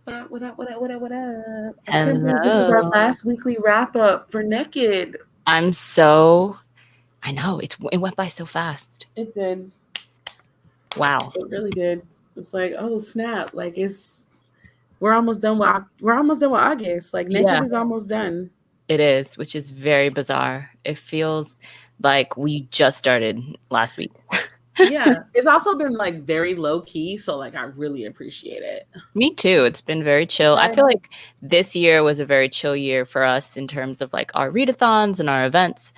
What up, what up, what up, what up, what up? I can't believe this is our Hello. last weekly wrap up for Nekkid. I'm so, I know it went by so fast. It did. Wow. It really did. It's like, oh snap. Like we're almost done with we're almost done with August. Like Nekkid Yeah, is almost done. it is, which is very bizarre. It feels like we just started last week. Yeah. It's also been like very low key, so like I really appreciate it. Me too. It's been very chill. I Okay. feel like this year was a very chill year for us in terms of like our readathons and our events.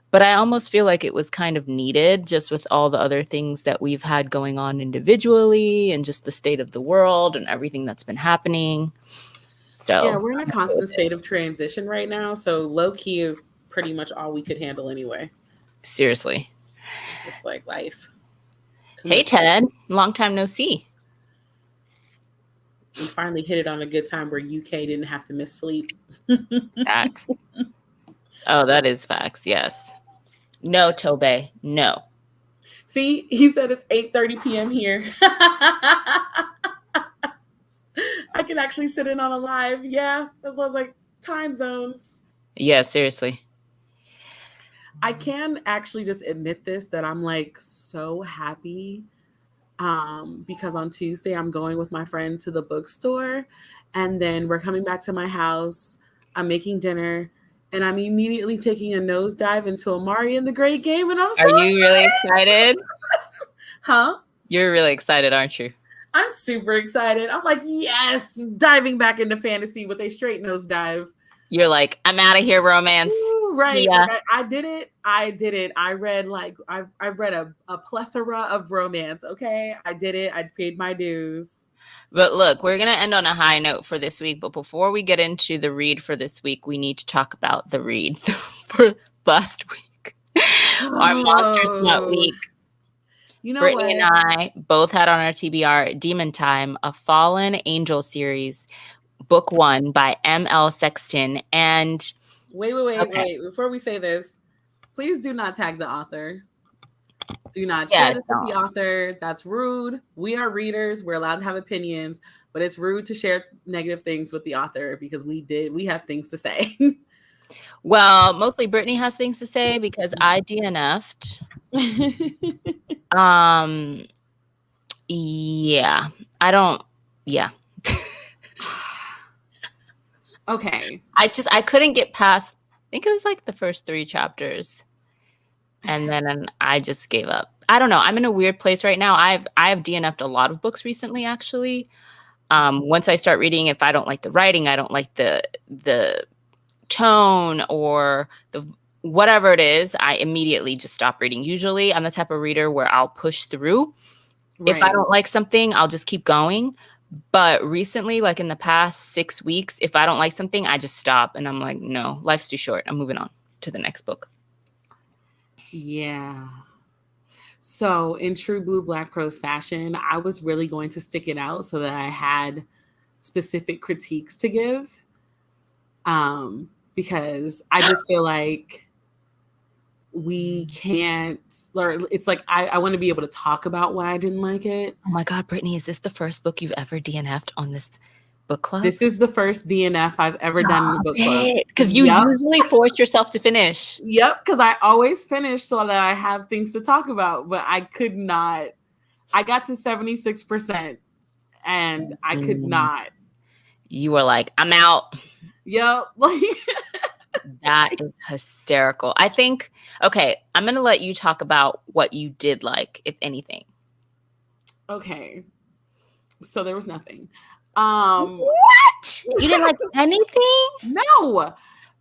But I almost feel like it was kind of needed just with all the other things that we've had going on individually and just the state of the world and everything that's been happening. Yeah, So we're in a I'm okay with constant it. state of transition right now, so low key is pretty much all we could handle anyway. Seriously. Just like life. Hey, Commitment. Ted. Long time no see. We finally hit it on a good time where UK didn't have to miss sleep. Facts. Oh, that is facts. Yes. No, Tobe. No. See, he said it's 8:30 p.m. here. I can actually sit in on a live. Yeah, as well as like time zones. Yeah, seriously. I can actually just admit this that I'm like so happy because on Tuesday I'm going with my friend to the bookstore and then we're coming back to my house. I'm making dinner and I'm immediately taking a nosedive into Amari and the Great Game and I'm so Are you really excited. excited? Huh? You're really excited, aren't you? I'm super excited. I'm like, yes, diving back into fantasy with a straight nosedive. You're like, I'm out of here, romance. Ooh, right. Like Yeah. I did it. I did it. I read like I've read a plethora of romance. Okay. I did it. I paid my dues. But look, we're going to end on a high note for this week. But before we get into the read for this week, we need to talk about the read for last week. Our Monsters Nut Oh, Week. you know Brittany and what? I both had on our TBR Demon Time, a Fallen Angel series, book one by M.L. Sexton. And okay, Wait. Before we say this, please do not tag the author. Do not share yeah, this with the don't. author. That's rude. We are readers. We're allowed to have opinions, but it's rude to share negative things with the author because we have things to say. Well, mostly Brittany has things to say because I DNF'd. Um, yeah, I don't, yeah. Okay. I couldn't get past, I think it was like the first three chapters. And then I just gave up. I don't know. I'm in a weird place right now. I've DNF'd a lot of books recently, actually. Once I start reading, if I don't like the writing, I don't like the tone or the whatever it is, I immediately just stop reading. Usually, I'm the type of reader where I'll push through. If I Right. don't like something, I'll just keep going. But recently, like in the past 6 weeks, if I don't like something, I just stop and I'm like, no, life's too short. I'm moving on to the next book. Yeah. So, in true Blue Black Prose fashion, I was really going to stick it out so that I had specific critiques to give. Because I just feel like we can't, or it's like I want to be able to talk about why I didn't like it. Oh my God, Brittany, is this the first book you've ever DNF'd on this book club? This is the first DNF I've ever done in a Stop book club. it. Because you Yep. usually force yourself to finish. Yep. Because I always finish so that I have things to talk about, but I could not. I got to 76% and I could Mm. not. You were like, I'm out. Yep. Like, That is hysterical. I think, okay, I'm going to let you talk about what you did like, if anything. okay. So there was nothing. What? You didn't like anything? No.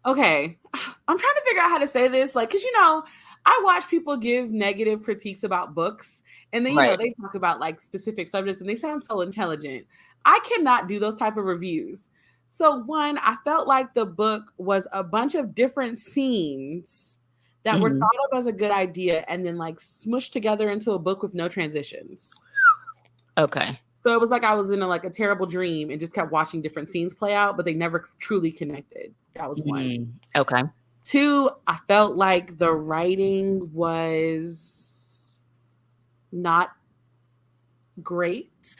Okay. I'm trying to figure out how to say this. Like, because, I watch people give negative critiques about books and then, Right. they talk about like specific subjects and they sound so intelligent. I cannot do those type of reviews. So, one, I felt like the book was a bunch of different scenes that were Mhm. thought of as a good idea and then like smushed together into a book with no transitions. Okay. So it was like I was in a terrible dream and just kept watching different scenes play out, but they never truly connected. That was one. Okay. Two, I felt like the writing was not great.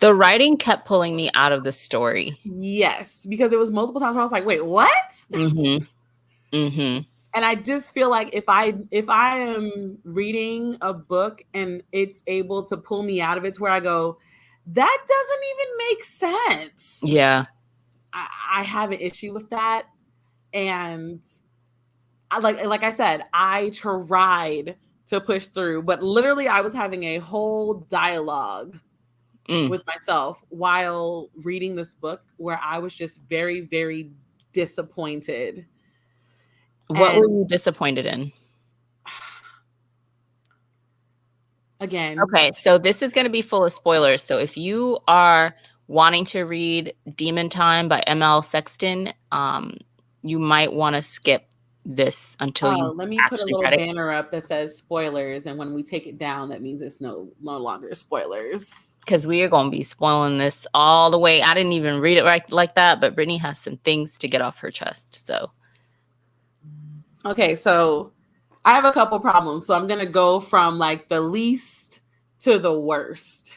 The writing kept pulling me out of the story. Yes, because it was multiple times where I was like, wait, what? Mm-hmm. Mm-hmm. And I just feel like if I am reading a book and it's able to pull me out of it to where I go, that doesn't even make sense. Yeah. I have an issue with that. And like I said, I tried to push through, but literally I was having a whole dialogue with myself while reading this book where I was just very, very disappointed. What were you disappointed in? Again. Okay, so this is going to be full of spoilers. So if you are wanting to read Demon Time by M.L. Sexton, you might want to skip this until you Let me put a actually little read it. banner up that says spoilers, and when we take it down, that means it's no longer spoilers. Because we are going to be spoiling this all the way. I didn't even read it like that, but Brittany has some things to get off her chest. So, okay, so I have a couple problems. So I'm gonna go from like the least to the worst.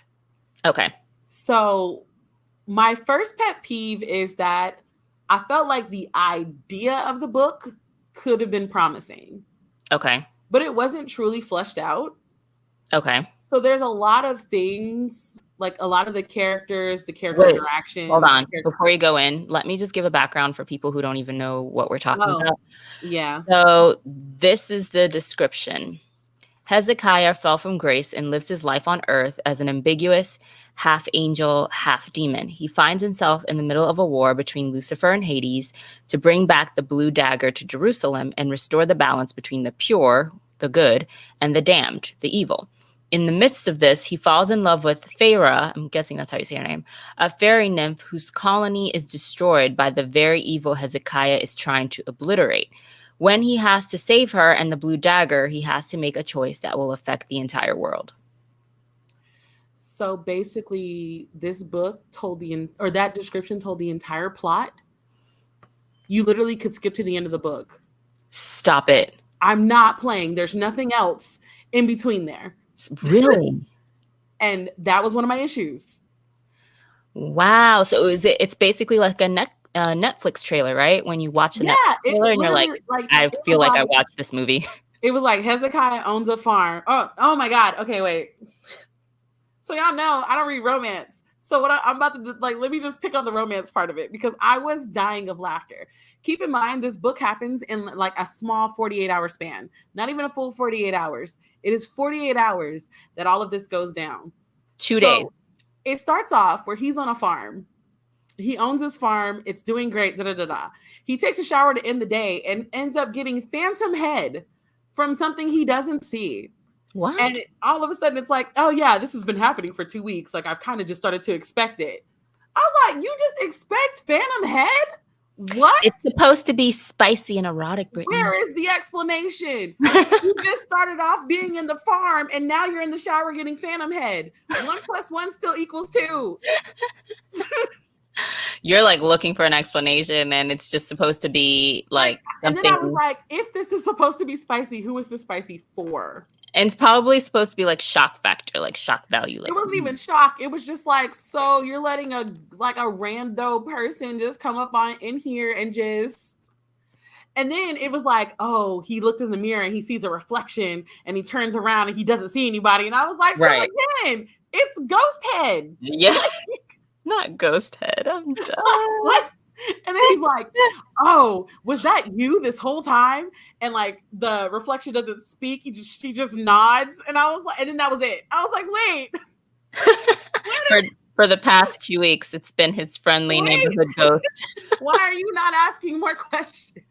okay. So my first pet peeve is that I felt like the idea of the book could have been promising. Okay. But it wasn't truly fleshed out. Okay. So there's a lot of things, like a lot of the character interaction. Hold on. Before you go in, let me just give a background for people who don't even know what we're talking about. Yeah. So this is the description. Hezekiah fell from grace and lives his life on earth as an ambiguous half angel, half demon. He finds himself in the middle of a war between Lucifer and Hades to bring back the blue dagger to Jerusalem and restore the balance between the pure, the good, and the damned, the evil. In the midst of this, he falls in love with Pharaoh, I'm guessing that's how you say her name, a fairy nymph whose colony is destroyed by the very evil Hezekiah is trying to obliterate. When he has to save her and the blue dagger, he has to make a choice that will affect the entire world. So basically, this book that description told the entire plot. You literally could skip to the end of the book. Stop it. I'm not playing. There's nothing else in between there. Really? And that was one of my issues. Wow. So it's basically like a Netflix trailer, right? When you watch the Netflix trailer and you're like I feel like I watched this movie. It was like Hezekiah owns a farm. Oh my God. Okay, wait. So y'all know I don't read romance. So what I'm about to do, like, let me just pick on the romance part of it because I was dying of laughter. Keep in mind, this book happens in like a small 48-hour span, not even a full 48 hours. It is 48 hours that all of this goes down. 2 days. It starts off where he's on a farm. He owns his farm. It's doing great. He takes a shower to end the day and ends up getting phantom head from something he doesn't see. What? And all of a sudden it's like, oh yeah, this has been happening for 2 weeks. Like I've kind of just started to expect it. I was like, you just expect phantom head? What? It's supposed to be spicy and erotic, Brittany. Where is the explanation? You just started off being in the farm and now you're in the shower getting phantom head. 1 + 1 still equals 2. You're like looking for an explanation and it's just supposed to be like something. And then I was like, if this is supposed to be spicy, who is this spicy for? And it's probably supposed to be like shock factor, like shock value. Like, it wasn't even shock. It was just like, so you're letting a rando person just come up in here and just. And then it was like, oh, he looked in the mirror and he sees a reflection and he turns around and he doesn't see anybody. And I was like, right. So again, it's ghost head. Yeah. Not ghost head. I'm done. What? And then he's like, oh, was that you this whole time? And like the reflection doesn't speak. She just nods. And I was like, and then that was it. I was like, wait. For the past 2 weeks, it's been his friendly neighborhood ghost. Why are you not asking more questions?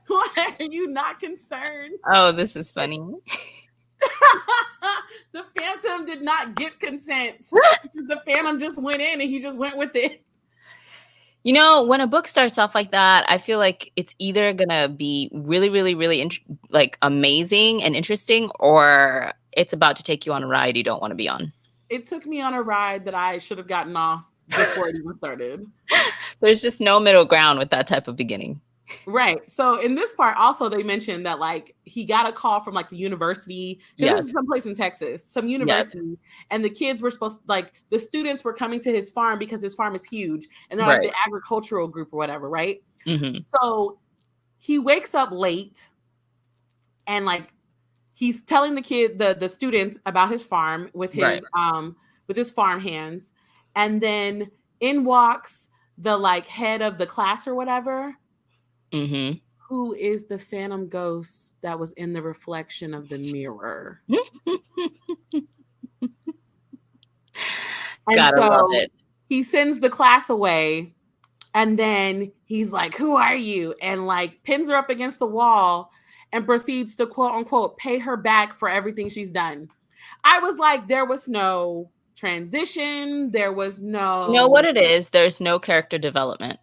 Why are you not concerned? Oh, this is funny. The Phantom did not get consent. The Phantom just went in and he just went with it. You know, when a book starts off like that, I feel like it's either gonna be really, really, really like amazing and interesting, or it's about to take you on a ride you don't want to be on. It took me on a ride that I should have gotten off before it even started. There's just no middle ground with that type of beginning. Right. So in this part, also they mentioned that like he got a call from like the university because this Yes. is someplace in Texas, some Yes. university, and the kids were supposed to, like the students were coming to his farm because his farm is huge, and they're like Right. the agricultural group or whatever, right? Hmm. So he wakes up late and like he's telling the students about his farm Right. with his farm hands, and then in walks the like head of the class or whatever, Hmm. who is the phantom ghost that was in the reflection of the mirror. And Gotta love so it. he sends the class away, and then he's like, "Who are you?" And like pins her up against the wall and proceeds to quote unquote pay her back for everything she's done. I was like, there was no transition, there was You know what no it is? There's no character development.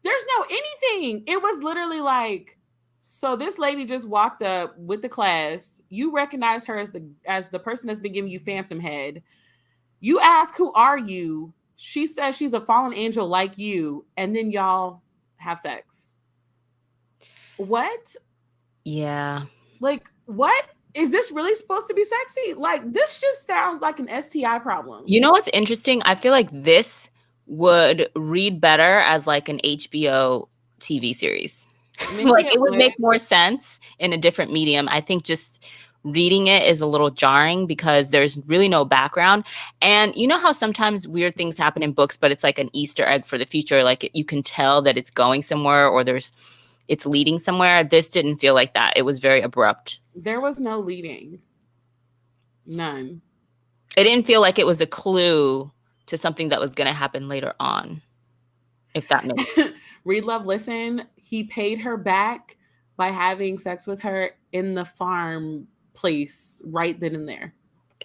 there's no anything. It was literally like, so this lady just walked up with the class. You recognize her as the person that's been giving you phantom head. You ask, "Who are you?" She says she's a fallen angel like you, and then y'all have sex. What? Yeah. Like, what? Is this really supposed to be sexy? Like, this just sounds like an STI problem. You know what's interesting? I feel like this would read better as like an HBO TV series. Maybe Like it it would would. make more sense in a different medium. I think just reading it is a little jarring because there's really no background. And you know how sometimes weird things happen in books, but it's like an Easter egg for the future. Like you can tell that it's going somewhere or it's leading somewhere. This didn't feel like that. It was very abrupt. There was no leading. None. It didn't feel like it was a clue to something that was going to happen later on, if that makes Read Love Listen, he paid her back by having sex with her in the farm place right then and there.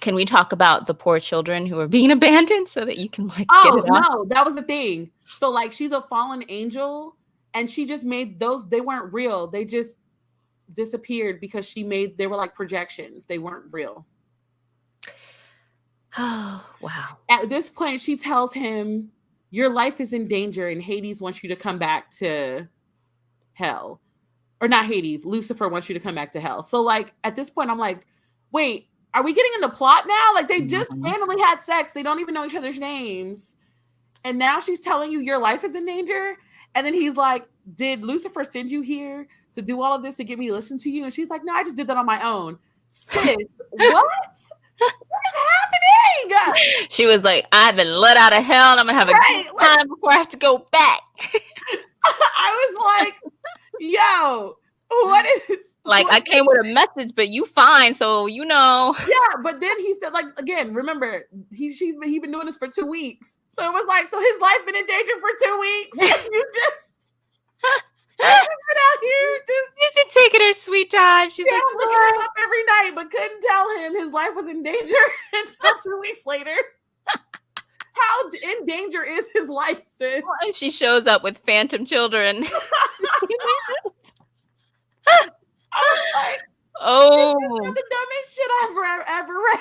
Can we talk about the poor children who are being abandoned so that you can like get Oh, it off? no, that was the thing. So like she's a fallen angel and she just made those, they weren't real. They just disappeared because they were like projections. They weren't real. Oh, wow. At this point, she tells him, "Your life is in danger, and Hades wants you to come back to hell." Or not Hades, Lucifer wants you to come back to hell. So, like, at this point, I'm like, wait, are we getting into plot now? Like, they just Mhm. randomly had sex. They don't even know each other's names. And now she's telling you your life is in danger. And then he's like, "Did Lucifer send you here to do all of this to get me to listen to you?" And she's like, "No, I just did that on my own." Sis, what? What is happening? She was like, I've been let out of hell and I'm gonna have a Right? good Like, time before I have to go back. I was like, yo, what is Like I came with a message, but you fine, so you know. yeah, but then he said, like, again, remember, he been doing this for 2 weeks. So it was like, so his life been in danger for 2 weeks. And you just been out here just She's been taking her sweet time. She's like, looking him up every night, but couldn't tell him his life was in danger until 2 weeks later. How in danger is his life, sis? and she shows up with phantom children. I was like, Oh, this is the dumbest shit I've ever read.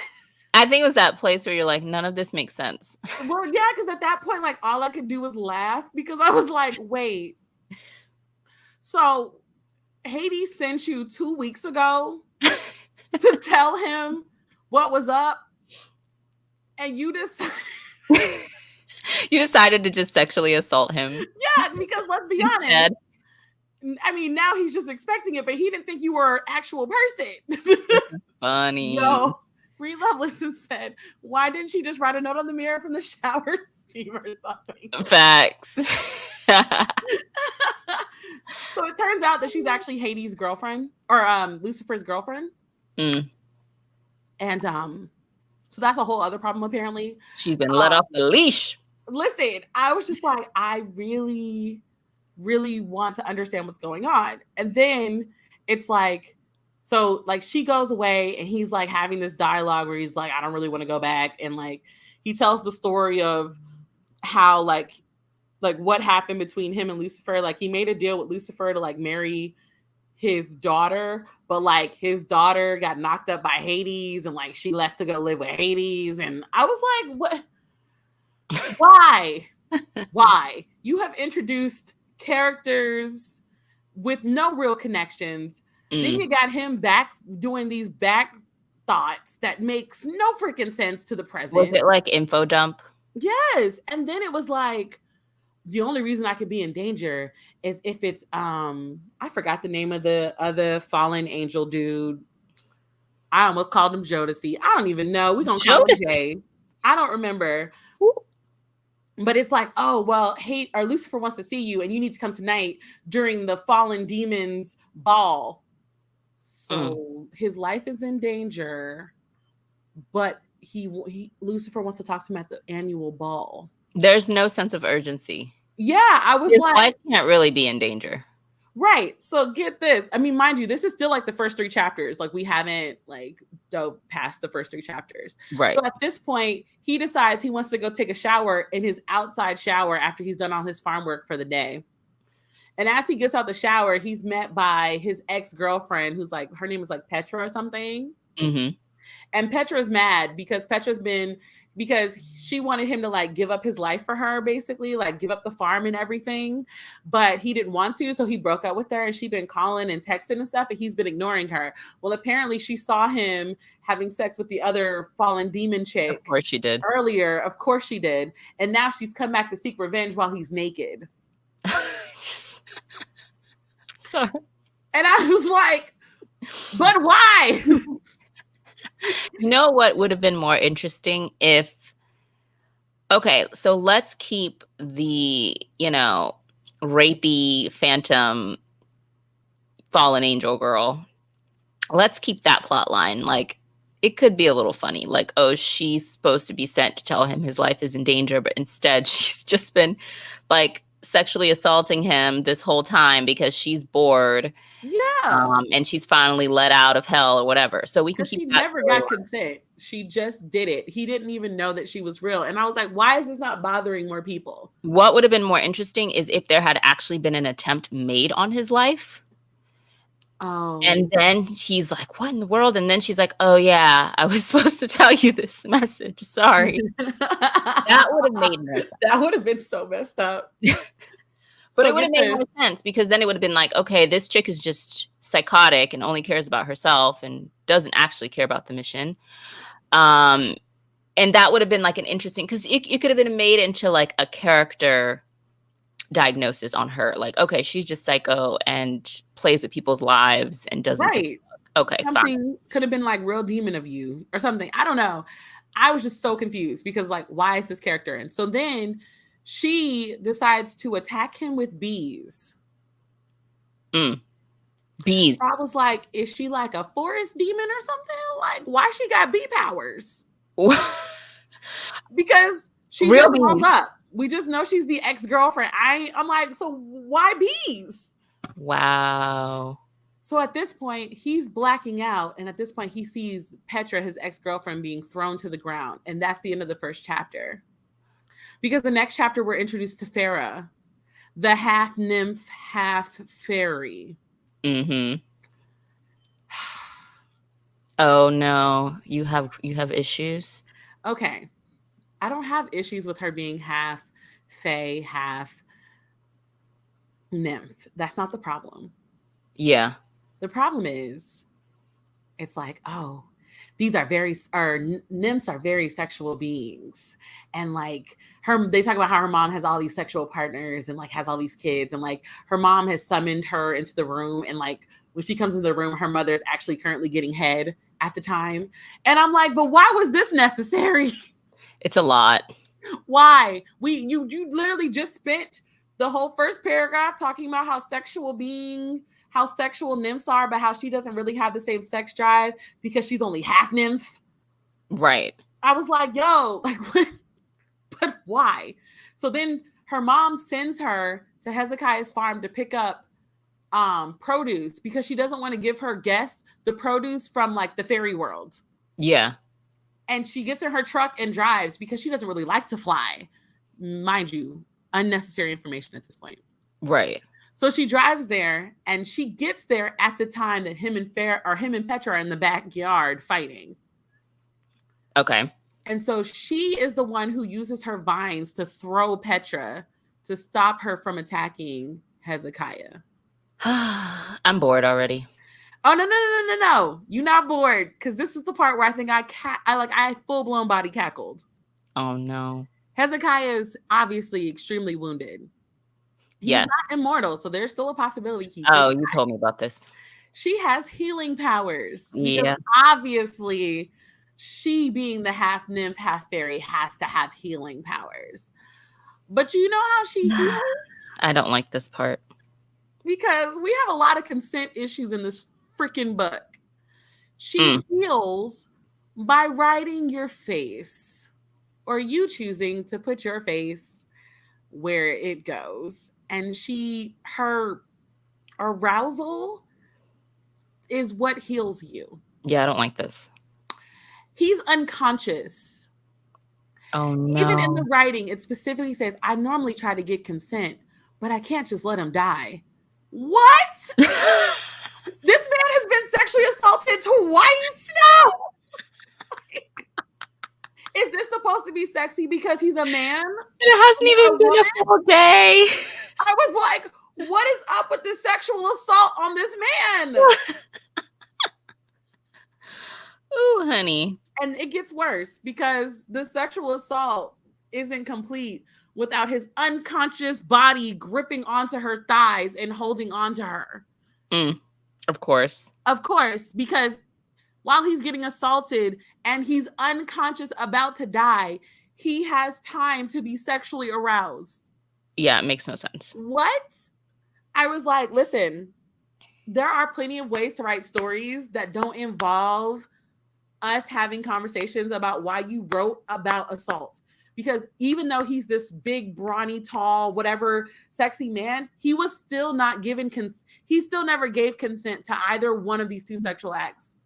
I think it was that place where you're like, none of this makes sense. Well, yeah, because at that point, like, all I could do was laugh because I was like, wait. So Hades sent you 2 weeks ago to tell him what was up, and you decided. You decided to just sexually assault him. Yeah, because let's be honest. I mean, now he's just expecting it, but he didn't think you were an actual person. Funny. Yo, Read Love Listen said, "Why didn't she just write a note on the mirror from the shower steam or something?" Facts. So it turns out that she's actually Hades' girlfriend, or Lucifer's girlfriend. Mm. And so that's a whole other problem apparently. She's been let off the leash. Listen, I was just like, I really, really want to understand what's going on. And then it's like, so like she goes away and he's like having this dialogue where he's like, I don't really want to go back. And like he tells the story of how like what happened between him and Lucifer. Like he made a deal with Lucifer to like marry his daughter, but like his daughter got knocked up by Hades and like she left to go live with Hades. And I was like, what? Why? Why? You have introduced characters with no real connections. Then Mm. you got him back doing these back thoughts that makes no freaking sense to the Was present. it like info dump? Yes. And then it was like, the only reason I could be in danger is if it's I forgot the name of the other fallen angel dude. I almost called him Jodeci. I don't even know. We're gonna call him Jodeci. Jay. I don't remember. But it's like, oh well, hey, or Lucifer wants to see you, and you need to come tonight during the fallen demons ball. Mm. So his life is in danger, but he Lucifer wants to talk to him at the annual ball. There's no sense of urgency. Yeah, I was His like, life can't really be in danger. right. So get this. I mean, mind you, this is still like the first three chapters. Like we haven't like dove past the first three chapters. Right. So at this point, he decides he wants to go take a shower in his outside shower after he's done all his farm work for the day. And as he gets out the shower, he's met by his ex-girlfriend, who's like, her name is like Petra or something. Mm-hmm. And Petra's mad because because she wanted him to like give up his life for her, basically, like give up the farm and everything. But he didn't want to. So he broke up with her and she'd been calling and texting and stuff, and he's been ignoring her. Well, apparently she saw him having sex with the other fallen demon chick. Of course she did. Earlier. Of course she did. And now she's come back to seek revenge while he's naked. Sorry. And I was like, but why? You know what would have been more interesting if, okay, so let's keep the, rapey phantom fallen angel girl. Let's keep that plot line. Like, it could be a little funny. Like, oh, she's supposed to be sent to tell him his life is in danger, but instead she's just been like sexually assaulting him this whole time because she's bored. Yeah. And she's finally let out of hell or whatever. So we can Because keep she that never got consent. She just did it. He didn't even know that she was real. And I was like, why is this not bothering more people? What would have been more interesting is if there had actually been an attempt made on his life. Oh. And then she's like, what in the world? And then she's like, oh, yeah, I was supposed to tell you this message. Sorry. That would have made more sense. That would have been so messed up. But So it would have made more sense because then it would have been like, okay, this chick is just psychotic and only cares about herself and doesn't actually care about the mission. And that would have been like an interesting, because it could have been made into like a character diagnosis on her. Like, okay, she's just psycho and plays with people's lives and doesn't. Right. Okay, something fine. Could have been like Real Demon of You or something. I don't know. I was just so confused because like, why is this character in? So then she decides to attack him with bees. Bees. So I was like, is she like a forest demon or something? Like, why she got bee powers? Because she Real just rolls bees. up. We just know she's the ex-girlfriend. I'm like, so why bees? Wow. So at this point, he's blacking out. And at this point, he sees Petra, his ex-girlfriend, being thrown to the ground. And that's the end of the first chapter. Because the next chapter, we're introduced to Farah, the half nymph, half fairy. Mm-hmm. Oh no, you have issues? Okay. I don't have issues with her being half fae, half nymph. That's not the problem. Yeah. The problem is, it's like, oh, these are nymphs are very sexual beings. And like they talk about how her mom has all these sexual partners and like has all these kids. And like her mom has summoned her into the room. And like when she comes into the room, her mother is actually currently getting head at the time. And I'm like, but why was this necessary? It's a lot. Why? You literally just spent the whole first paragraph talking about how sexual nymphs are, but how she doesn't really have the same sex drive because she's only half nymph. Right. I was like, yo, like, what? But why? So then her mom sends her to Hezekiah's farm to pick up produce because she doesn't want to give her guests the produce from like the fairy world. Yeah. And she gets in her truck and drives because she doesn't really like to fly. Mind you, unnecessary information at this point. Right. So she drives there and she gets there at the time that him and Petra are in the backyard fighting. Okay. And so she is the one who uses her vines to throw Petra to stop her from attacking Hezekiah. I'm bored already. Oh no! You're not bored because this is the part where I think I full blown body cackled. Oh no. Hezekiah is obviously extremely wounded. He's Yeah. not immortal, so there's still a possibility he could. Oh, you told me about this. She has healing powers because Yeah. obviously she being the half nymph, half fairy has to have healing powers. But you know how she heals? I don't like this part. Because we have a lot of consent issues in this freaking book. She heals by writing your face or you choosing to put your face where it goes. And her arousal is what heals you. Yeah, I don't like this. He's unconscious. Oh Even in the no. writing, it specifically says, I normally try to get consent, but I can't just let him die. What? This man has been sexually assaulted twice now. Is this supposed to be sexy because he's a man? It hasn't even been a full day. I was like, what is up with the sexual assault on this man? Ooh, honey. And it gets worse because the sexual assault isn't complete without his unconscious body gripping onto her thighs and holding onto her. Of course. Of course, because while he's getting assaulted and he's unconscious about to die, he has time to be sexually aroused. Yeah, it makes no sense. What? I was like, listen, there are plenty of ways to write stories that don't involve us having conversations about why you wrote about assault. Because even though he's this big, brawny, tall, whatever, sexy man, he was still not given he still never gave consent to either one of these two sexual acts.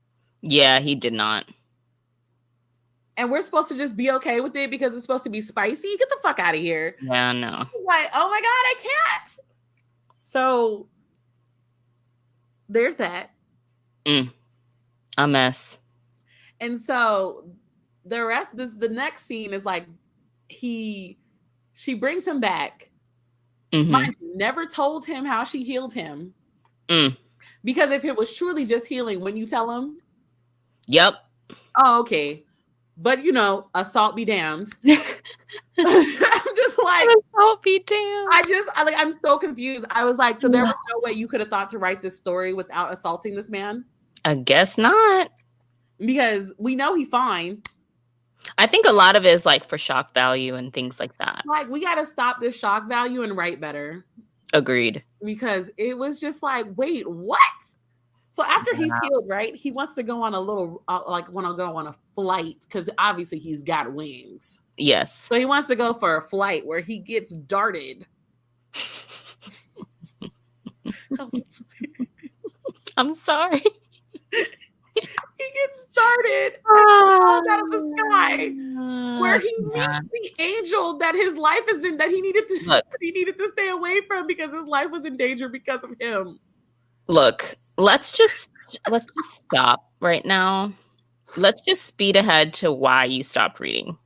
Yeah, he did not. And we're supposed to just be okay with it because it's supposed to be spicy. Get the fuck out of here. Yeah, no. Like, oh my God, I can't. So there's that. A mess. And so the next scene is like she brings him back. Mind you, never told him how she healed him. Because if it was truly just healing, wouldn't you tell him? Yep. Oh, okay. But assault be damned. I'm just like, assault be damned. I'm so confused. I was like, so there was no way you could have thought to write this story without assaulting this man? I guess not. Because we know he's fine. I think a lot of it is like for shock value and things like that. Like, we got to stop this shock value and write better. Agreed. Because it was just like, wait, what? So after he's healed, right? He wants to go on a little, want to go on a flight because obviously he's got wings. Yes. So he wants to go for a flight where he gets darted. I'm sorry. He gets started and falls out of the sky where he meets the angel that his life is in, that he needed to stay away from because his life was in danger because of him. Look, let's just stop right now. Let's just speed ahead to why you stopped reading.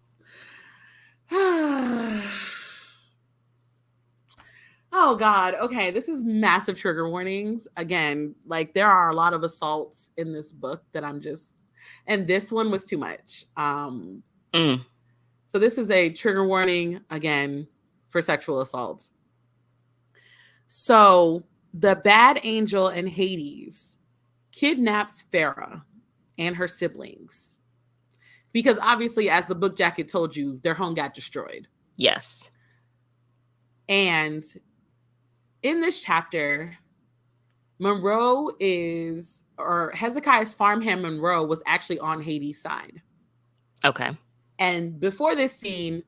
Oh God. Okay. This is massive trigger warnings. Again, like there are a lot of assaults in this book that and this one was too much. So this is a trigger warning again for sexual assault. So the bad angel in Hades kidnaps Farah and her siblings because obviously, as the book jacket told you, their home got destroyed. Yes. And in this chapter, Hezekiah's farmhand Monroe was actually on Hades' side. Okay. And before this scene,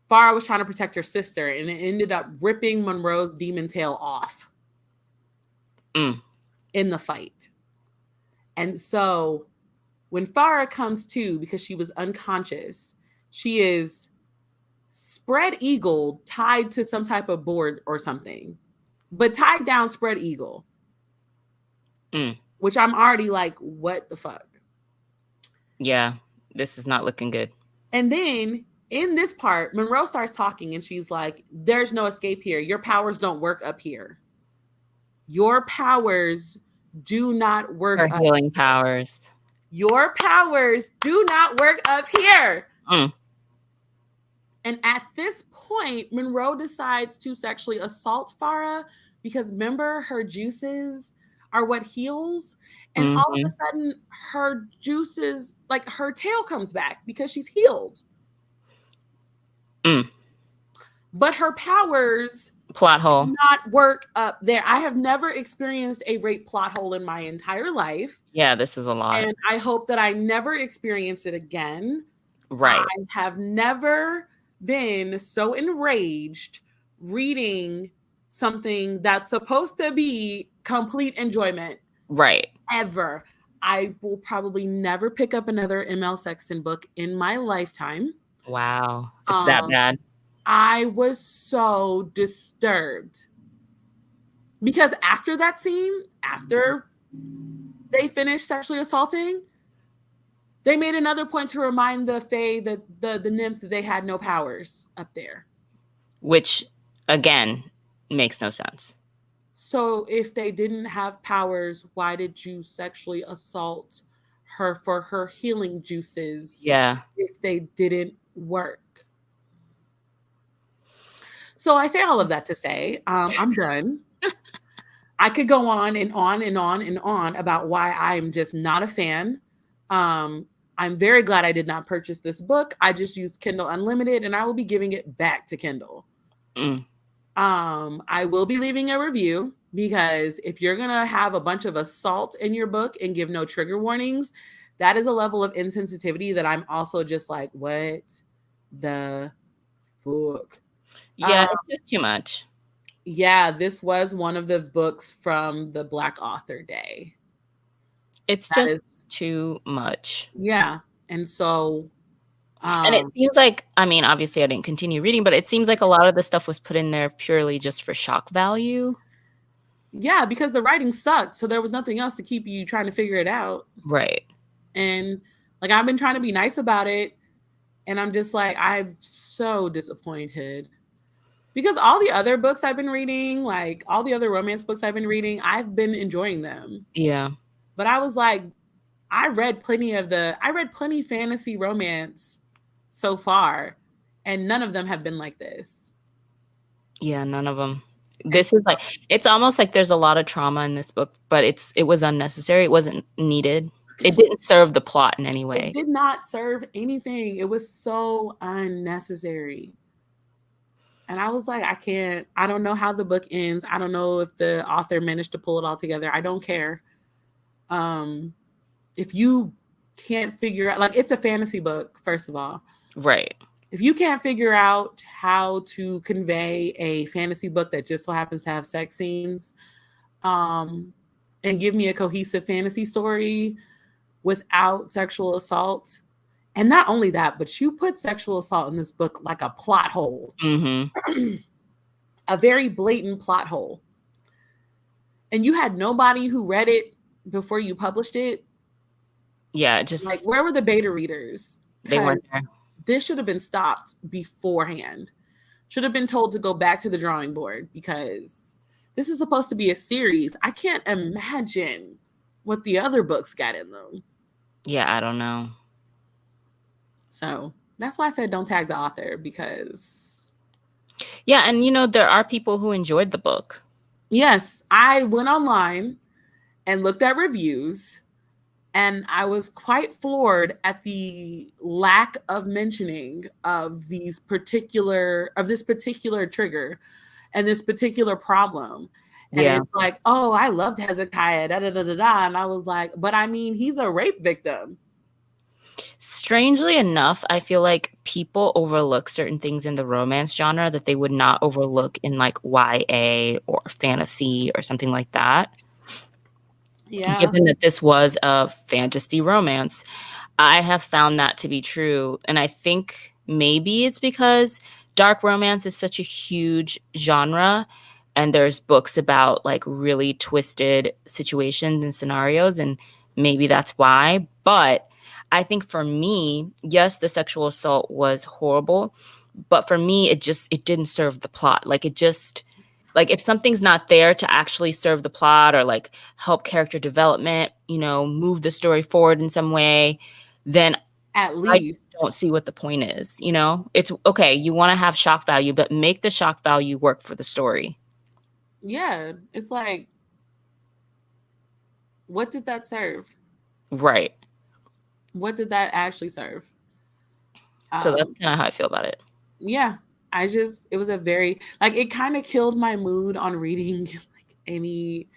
Farah was trying to protect her sister, and it ended up ripping Monroe's demon tail off in the fight. And so when Farah comes to, because she was unconscious, she is spread eagle tied to some type of board or something, but tied down spread eagle, which I'm already like, what the fuck? Yeah, this is not looking good. And then in this part, Monroe starts talking and she's like, there's no escape here. Your powers don't work up here. Your powers do not work Her up. healing powers. Your powers do not work up here. Mm. And at this point, Monroe decides to sexually assault Farah because remember, her juices are what heals. And all of a Mm-hmm. sudden, her juices, like her tail comes back because she's healed. Mm. But her powers Plot hole. do not work up there. I have never experienced a rape plot hole in my entire life. Yeah, this is a lot. And I hope that I never experience it again. Right. I have never been so enraged reading something that's supposed to be complete enjoyment. Right. Ever. I will probably never pick up another ML Sexton book in my lifetime. Wow. It's that bad. I was so disturbed because after that scene, after they finished sexually assaulting, they made another point to remind the Fae, that the nymphs, that they had no powers up there. Which, again, makes no sense. So if they didn't have powers, why did you sexually assault her for her healing juices? Yeah. If they didn't work. So I say all of that to say, I'm done. I could go on and on and on and on about why I'm just not a fan. I'm very glad I did not purchase this book. I just used Kindle Unlimited, and I will be giving it back to Kindle. Mm. I will be leaving a review, because if you're gonna have a bunch of assault in your book and give no trigger warnings, that is a level of insensitivity that I'm also just like, what the fuck? Yeah, it's just too much. Yeah, this was one of the books from the Black Author Day. It's That just is, too much. yeah. And so And it seems like, I mean, obviously I didn't continue reading, but it seems like a lot of the stuff was put in there purely just for shock value. yeah, because the writing sucked, so there was nothing else to keep you trying to figure it out. Right. And like, I've been trying to be nice about it, and I'm just like, I'm so disappointed. Because all the other books I've been reading, like all the other romance books I've been reading, I've been enjoying them. Yeah. But I was like, I read plenty fantasy romance so far, and none of them have been like this. Yeah, none of them. This is like, it's almost like there's a lot of trauma in this book, but it was unnecessary. It wasn't needed. It didn't serve the plot in any way. It did not serve anything. It was so unnecessary. And I was like, I don't know how the book ends. I don't know if the author managed to pull it all together. I don't care. If you can't figure out, like, it's a fantasy book, first of all. Right. If you can't figure out how to convey a fantasy book that just so happens to have sex scenes, and give me a cohesive fantasy story without sexual assault, and not only that, but you put sexual assault in this book like a plot hole, a very blatant plot hole, and you had nobody who read it before you published it. Yeah, just like, where were the beta readers? They weren't there. This should have been stopped beforehand. Should have been told to go back to the drawing board, because this is supposed to be a series. I can't imagine what the other books got in them. Yeah, I don't know. So that's why I said don't tag the author, because... Yeah, and there are people who enjoyed the book. Yes, I went online and looked at reviews, and I was quite floored at the lack of mentioning of this particular trigger and this particular problem. And it's like, oh, I loved Hezekiah, da da da da da. And I was like, but I mean, he's a rape victim. Strangely enough, I feel like people overlook certain things in the romance genre that they would not overlook in like YA or fantasy or something like that. Yeah. Given that this was a fantasy romance, I have found that to be true. And I think maybe it's because dark romance is such a huge genre, and there's books about like really twisted situations and scenarios, and maybe that's why. But I think for me, yes, the sexual assault was horrible, but for me, it didn't serve the plot. Like, it just Like if something's not there to actually serve the plot or like help character development, move the story forward in some way, then At I just least. don't see what the point is. It's okay. You want to have shock value, but make the shock value work for the story. Yeah. It's like, what did that serve? Right. What did that actually serve? So that's Um, kind of how I feel about it. yeah. It was a very, like, it kind of killed my mood on reading like any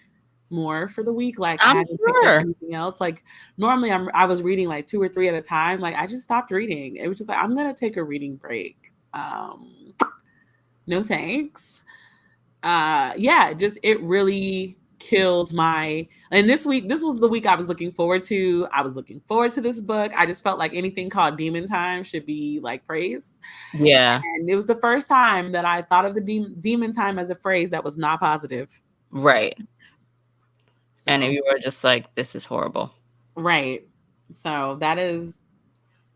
more for the week. Like, I I'm hadn't picked up sure. anything else. Like, normally I was reading like two or three at a time. Like, I just stopped reading. It was just like, I'm going to take a reading break. No thanks. Yeah, just it really kills my, and this week, this was the week I was looking forward to. I was looking forward to this book. I just felt like anything called Demon Time should be like praised. Yeah. And it was the first time that I thought of the Demon Time as a phrase that was not positive. Right. And So you were just like, this is horrible. right. So that is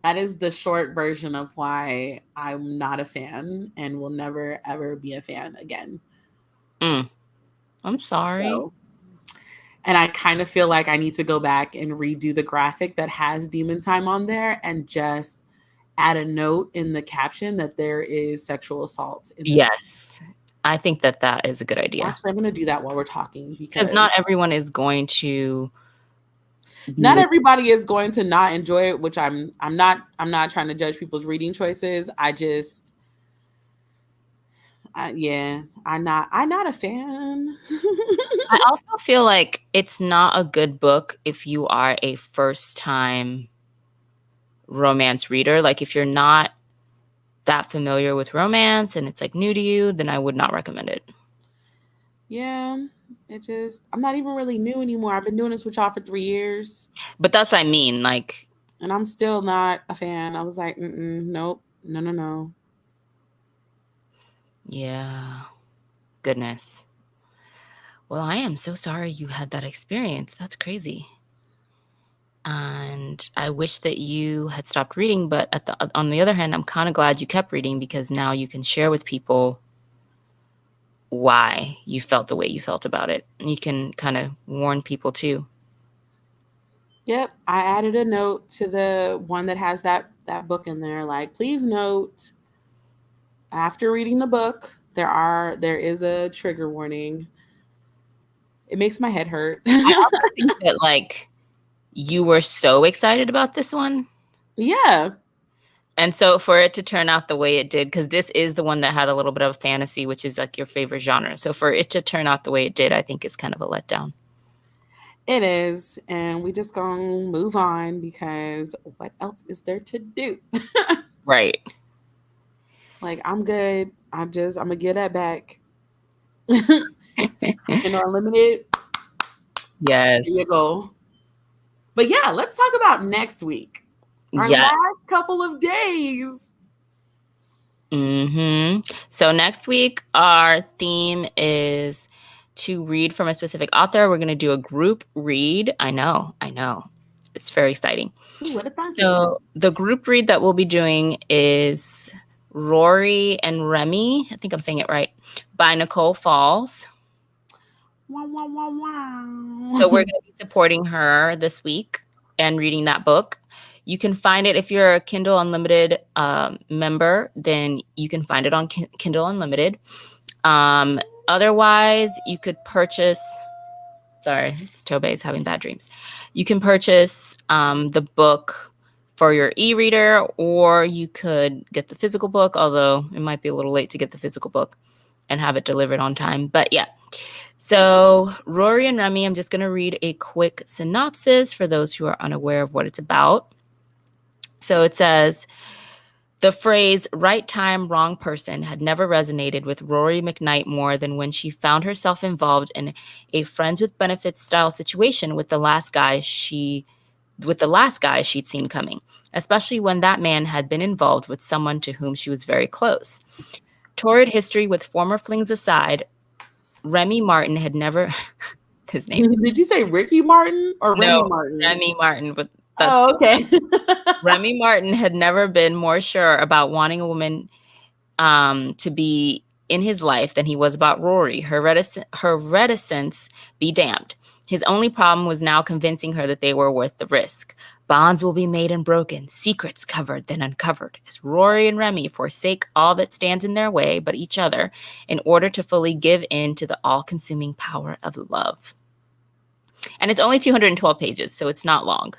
the short version of why I'm not a fan and will never ever be a fan again. I'm sorry. So, and I kind of feel like I need to go back and redo the graphic that has Demon Time on there and just add a note in the caption that there is sexual assault in this. Yes. I think that is a good idea. Actually, I'm going to do that while we're talking Because not everyone is going to not everybody is going to not enjoy it, which I'm not trying to judge people's reading choices. I'm not a fan. I also feel like it's not a good book if you are a first time romance reader. Like if you're not that familiar with romance and it's like new to you, then I would not recommend it. Yeah, I'm not even really new anymore. I've been doing this with y'all for 3 years. But that's what I mean. Like, and I'm still not a fan. I was like, nope, no. Yeah. Goodness. Well, I am so sorry you had that experience. That's crazy. And I wish that you had stopped reading, but on the other hand, I'm kind of glad you kept reading because now you can share with people why you felt the way you felt about it. And you can kind of warn people too. Yep, I added a note to the one that has that book in there. Like, please note, after reading the book, there is a trigger warning. It makes my head hurt. I also think that like you were so excited about this one. Yeah. And so for it to turn out the way it did, because this is the one that had a little bit of fantasy, which is like your favorite genre. So for it to turn out the way it did, I think is kind of a letdown. It is. And we just gonna move on because what else is there to do? Right. Like, I'm good. I'm gonna get that back. Unlimited. Yes. There you go. But yeah, let's talk about next week. Our last couple of days. So next week, our theme is to read from a specific author. We're going to do a group read. I know. It's very exciting. Ooh, what a fun So the group read that we'll be doing is Rory and Remy, I think I'm saying it right, by Nicole Falls. Wow, wow, wow, wow. So we're going to be supporting her this week and reading that book. You can find it if you're a Kindle Unlimited member, then you can find it on Kindle Unlimited. Otherwise, you could purchase. Sorry, it's Tobey's having bad dreams. You can purchase the book for your e-reader, or you could get the physical book, although it might be a little late to get the physical book and have it delivered on time. But yeah. So Rory and Remy, I'm just going to read a quick synopsis for those who are unaware of what it's about. So it says, the phrase right time, wrong person had never resonated with Rory McKnight more than when she found herself involved in a friends with benefits style situation with the last guy she'd seen coming, especially when that man had been involved with someone to whom she was very close. Torrid history with former flings aside, Remy Martin had never his name. Did you say Ricky Martin or Remy Martin? Remy Martin, but okay. Remy Martin had never been more sure about wanting a woman to be in his life than he was about Rory. Her reticence be damned. His only problem was now convincing her that they were worth the risk. Bonds will be made and broken, secrets covered then uncovered, as Rory and Remy forsake all that stands in their way but each other in order to fully give in to the all-consuming power of love. And it's only 212 pages, so it's not long.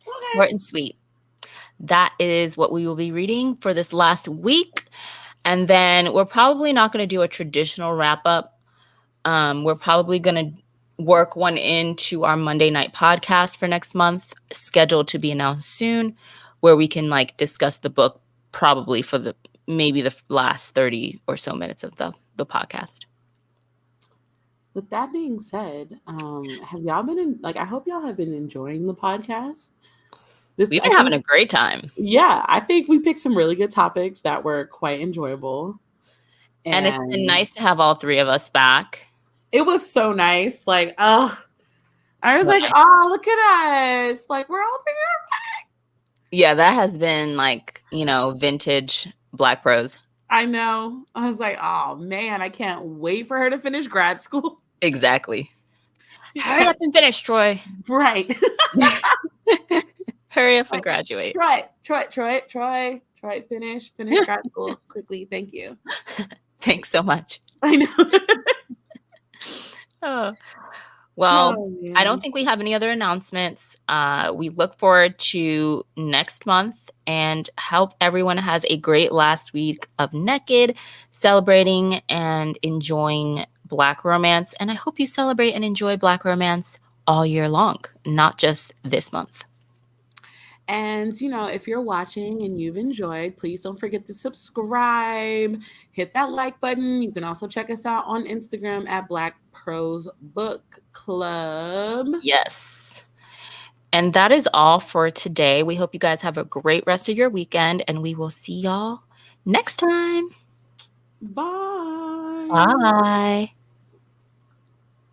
Okay. Short and sweet. That is what we will be reading for this last week. And then we're probably not going to do a traditional wrap-up. We're probably going to work one into our Monday night podcast for next month, scheduled to be announced soon, where we can like discuss the book probably for maybe the last 30 or so minutes of the podcast. With that being said, have y'all been I hope y'all have been enjoying the podcast. We've been having a great time. Yeah, I think we picked some really good topics that were quite enjoyable. And it's been nice to have all three of us back. It was so nice. Like, I was like, nice. Oh, look at us. Like, we're all three back. Yeah, that has been like, vintage Black Pros. I know. I was like, oh, man, I can't wait for her to finish grad school. Exactly. Hurry up and finish, Troy. Right. Hurry up and graduate. Troy, finish grad school quickly. Thank you. Thanks so much. I know. Oh. Well, I don't think we have any other announcements. We look forward to next month and hope everyone has a great last week of Nekkid, celebrating and enjoying Black romance. And I hope you celebrate and enjoy Black romance all year long, not just this month. And, if you're watching and you've enjoyed, please don't forget to subscribe, hit that like button. You can also check us out on Instagram at Black Pros Book Club. Yes. And that is all for today. We hope you guys have a great rest of your weekend, and we will see y'all next time. Bye. Bye.